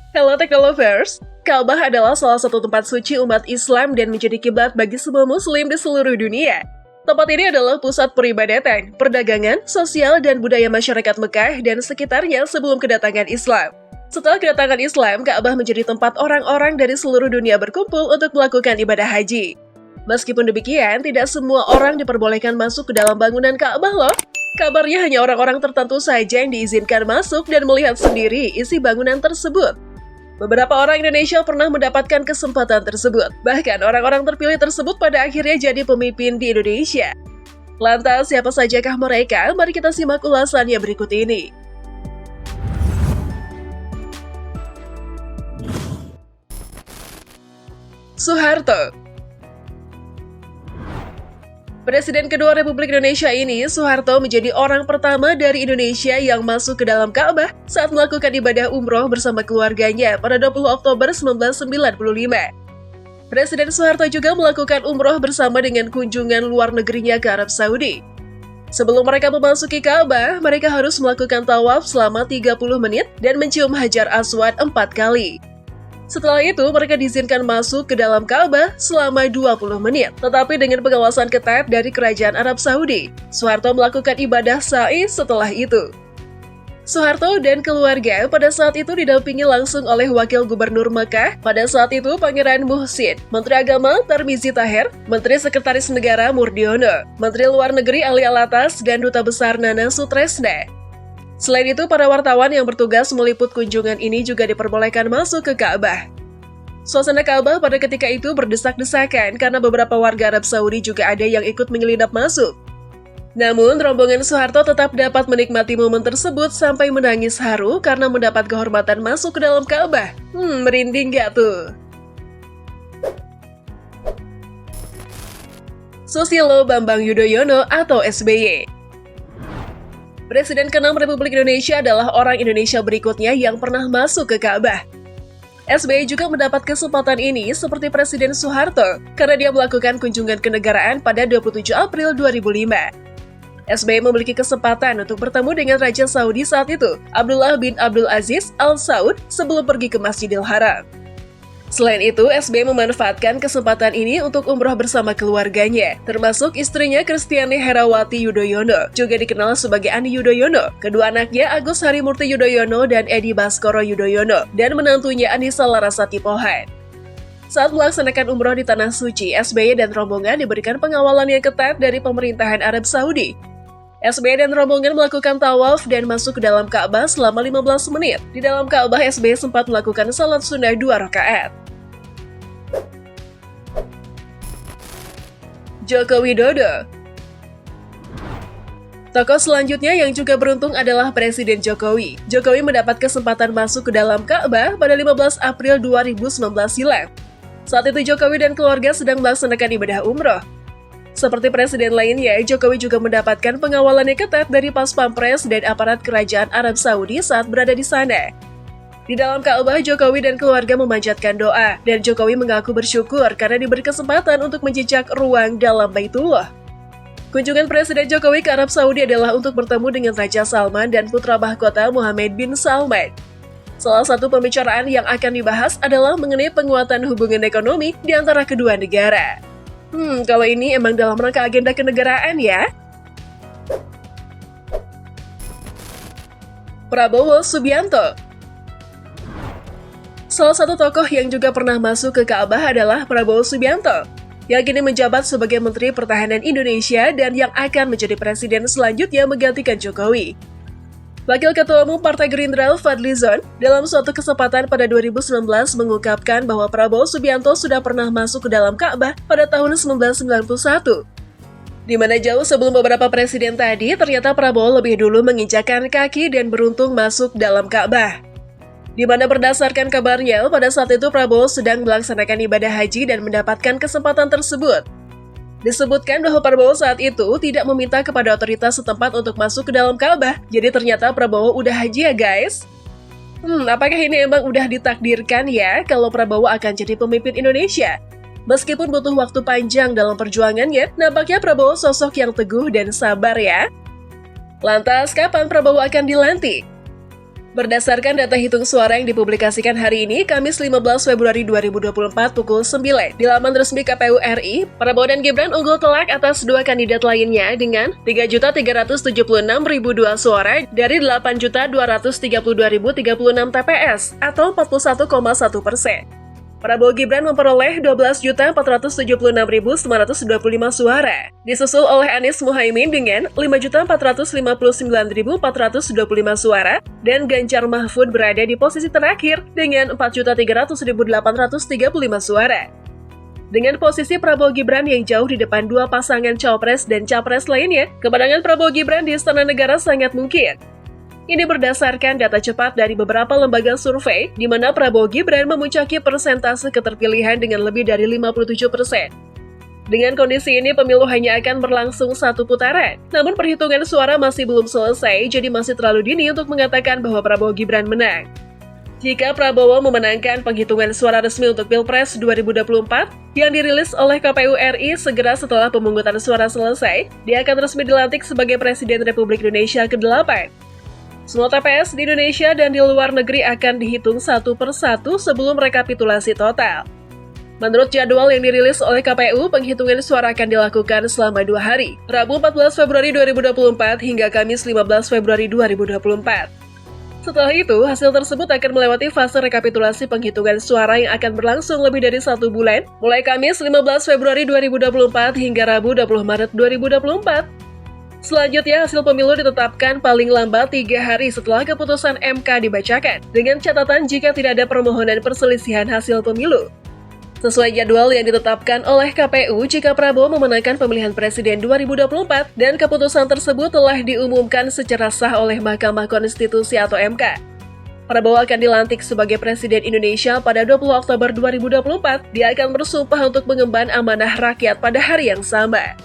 Hello Teknolovers, Ka'bah adalah salah satu tempat suci umat Islam dan menjadi kiblat bagi semua muslim di seluruh dunia. Tempat ini adalah pusat peribadatan, perdagangan, sosial, dan budaya masyarakat Mekah dan sekitarnya sebelum kedatangan Islam. Setelah kedatangan Islam, Ka'bah menjadi tempat orang-orang dari seluruh dunia berkumpul untuk melakukan ibadah haji. Meskipun demikian, tidak semua orang diperbolehkan masuk ke dalam bangunan Ka'bah loh. Kabarnya hanya orang-orang tertentu saja yang diizinkan masuk dan melihat sendiri isi bangunan tersebut. Beberapa orang Indonesia pernah mendapatkan kesempatan tersebut. Bahkan orang-orang terpilih tersebut pada akhirnya jadi pemimpin di Indonesia. Lantas, siapa sajakah mereka? Mari kita simak ulasannya berikut ini. Soeharto. Presiden kedua Republik Indonesia ini, Soeharto, menjadi orang pertama dari Indonesia yang masuk ke dalam Ka'bah saat melakukan ibadah umroh bersama keluarganya pada 20 Oktober 1995. Presiden Soeharto juga melakukan umroh bersama dengan kunjungan luar negerinya ke Arab Saudi. Sebelum mereka memasuki Ka'bah, mereka harus melakukan tawaf selama 30 menit dan mencium Hajar Aswad 4 kali. Setelah itu, mereka diizinkan masuk ke dalam Ka'bah selama 20 menit, tetapi dengan pengawasan ketat dari Kerajaan Arab Saudi. Soeharto melakukan ibadah sa'i setelah itu. Soeharto dan keluarga pada saat itu didampingi langsung oleh Wakil Gubernur Mekah, pada saat itu Pangeran Muhsin, Menteri Agama Tarmizi Taher, Menteri Sekretaris Negara Murdiono, Menteri Luar Negeri Ali Alatas, dan Duta Besar Nana Sutresna. Selain itu, para wartawan yang bertugas meliput kunjungan ini juga diperbolehkan masuk ke Ka'bah. Suasana Ka'bah pada ketika itu berdesak-desakan karena beberapa warga Arab Saudi juga ada yang ikut menyelinap masuk. Namun, rombongan Soeharto tetap dapat menikmati momen tersebut sampai menangis haru karena mendapat kehormatan masuk ke dalam Ka'bah. Merinding gak tuh? Susilo Bambang Yudhoyono atau SBY. Presiden ke-6 Republik Indonesia adalah orang Indonesia berikutnya yang pernah masuk ke Ka'bah. SBY juga mendapat kesempatan ini seperti Presiden Soeharto karena dia melakukan kunjungan kenegaraan pada 27 April 2005. SBY memiliki kesempatan untuk bertemu dengan Raja Saudi saat itu, Abdullah bin Abdul Aziz Al Saud, sebelum pergi ke Masjidil Haram. Selain itu, SBY memanfaatkan kesempatan ini untuk umroh bersama keluarganya, termasuk istrinya Kristiani Herawati Yudhoyono, juga dikenal sebagai Ani Yudhoyono, kedua anaknya Agus Harimurti Yudhoyono dan Edi Baskoro Yudhoyono, dan menantunya Anissa Larasati Pohan. Saat melaksanakan umroh di Tanah Suci, SBY dan rombongan diberikan pengawalan yang ketat dari pemerintahan Arab Saudi. SBY dan rombongan melakukan tawaf dan masuk ke dalam Ka'bah selama 15 menit. Di dalam Ka'bah, SBY sempat melakukan salat sunnah 2 rakaat. Joko Widodo. Tokoh selanjutnya yang juga beruntung adalah Presiden Jokowi. Jokowi mendapat kesempatan masuk ke dalam Ka'bah pada 15 April 2019 silam. Saat itu Jokowi dan keluarga sedang melaksanakan ibadah umroh. Seperti presiden lainnya, Jokowi juga mendapatkan pengawalan yang ketat dari Pas Pampres dan aparat kerajaan Arab Saudi saat berada di sana. Di dalam Ka'bah, Jokowi dan keluarga memanjatkan doa, dan Jokowi mengaku bersyukur karena diberi kesempatan untuk menjejak ruang dalam Baitullah. Kunjungan Presiden Jokowi ke Arab Saudi adalah untuk bertemu dengan Raja Salman dan putra mahkota Mohammed bin Salman. Salah satu pembicaraan yang akan dibahas adalah mengenai penguatan hubungan ekonomi di antara kedua negara. Kalau ini emang dalam rangka agenda kenegaraan ya. Prabowo Subianto. Salah satu tokoh yang juga pernah masuk ke Ka'bah adalah Prabowo Subianto, yang kini menjabat sebagai Menteri Pertahanan Indonesia dan yang akan menjadi presiden selanjutnya menggantikan Jokowi. Wakil Ketua Umum Partai Gerindra Fadly Zon dalam suatu kesempatan pada 2019 mengungkapkan bahwa Prabowo Subianto sudah pernah masuk ke dalam Ka'bah pada tahun 1991. Di mana jauh sebelum beberapa presiden tadi, ternyata Prabowo lebih dulu menginjakkan kaki dan beruntung masuk dalam Ka'bah. Di mana berdasarkan kabarnya, pada saat itu Prabowo sedang melaksanakan ibadah haji dan mendapatkan kesempatan tersebut. Disebutkan bahwa Prabowo saat itu tidak meminta kepada otoritas setempat untuk masuk ke dalam Ka'bah, jadi ternyata Prabowo udah haji ya guys. Apakah ini emang udah ditakdirkan ya kalau Prabowo akan jadi pemimpin Indonesia? Meskipun butuh waktu panjang dalam perjuangannya, nampaknya Prabowo sosok yang teguh dan sabar ya. Lantas, kapan Prabowo akan dilantik? Berdasarkan data hitung suara yang dipublikasikan hari ini, Kamis 15 Februari 2024 pukul 9, di laman resmi KPU RI, Prabowo dan Gibran unggul telak atas dua kandidat lainnya dengan 3.376.002 suara dari 8.232.036 TPS atau 41,1%. Prabowo Gibran memperoleh 12.476.925 suara, disusul oleh Anies Muhaimin dengan 5.459.425 suara, dan Ganjar Mahfud berada di posisi terakhir dengan 4.300.835 suara. Dengan posisi Prabowo Gibran yang jauh di depan dua pasangan Cawapres dan Capres lainnya, kemenangan Prabowo Gibran di Istana Negara sangat mungkin. Ini berdasarkan data cepat dari beberapa lembaga survei, di mana Prabowo Gibran memuncaki persentase keterpilihan dengan lebih dari 57%. Dengan kondisi ini, pemilu hanya akan berlangsung satu putaran. Namun perhitungan suara masih belum selesai, jadi masih terlalu dini untuk mengatakan bahwa Prabowo Gibran menang. Jika Prabowo memenangkan penghitungan suara resmi untuk Pilpres 2024 yang dirilis oleh KPU RI segera setelah pemungutan suara selesai, dia akan resmi dilantik sebagai Presiden Republik Indonesia ke-8. Semua TPS di Indonesia dan di luar negeri akan dihitung satu persatu sebelum rekapitulasi total. Menurut jadwal yang dirilis oleh KPU, penghitungan suara akan dilakukan selama 2 hari, Rabu 14 Februari 2024 hingga Kamis 15 Februari 2024. Setelah itu, hasil tersebut akan melewati fase rekapitulasi penghitungan suara yang akan berlangsung lebih dari 1 bulan, mulai Kamis 15 Februari 2024 hingga Rabu 20 Maret 2024. Selanjutnya, hasil pemilu ditetapkan paling lambat 3 hari setelah keputusan MK dibacakan, dengan catatan jika tidak ada permohonan perselisihan hasil pemilu. Sesuai jadwal yang ditetapkan oleh KPU, jika Prabowo memenangkan pemilihan presiden 2024 dan keputusan tersebut telah diumumkan secara sah oleh Mahkamah Konstitusi atau MK, Prabowo akan dilantik sebagai Presiden Indonesia pada 20 Oktober 2024. Dia akan bersumpah untuk mengemban amanah rakyat pada hari yang sama.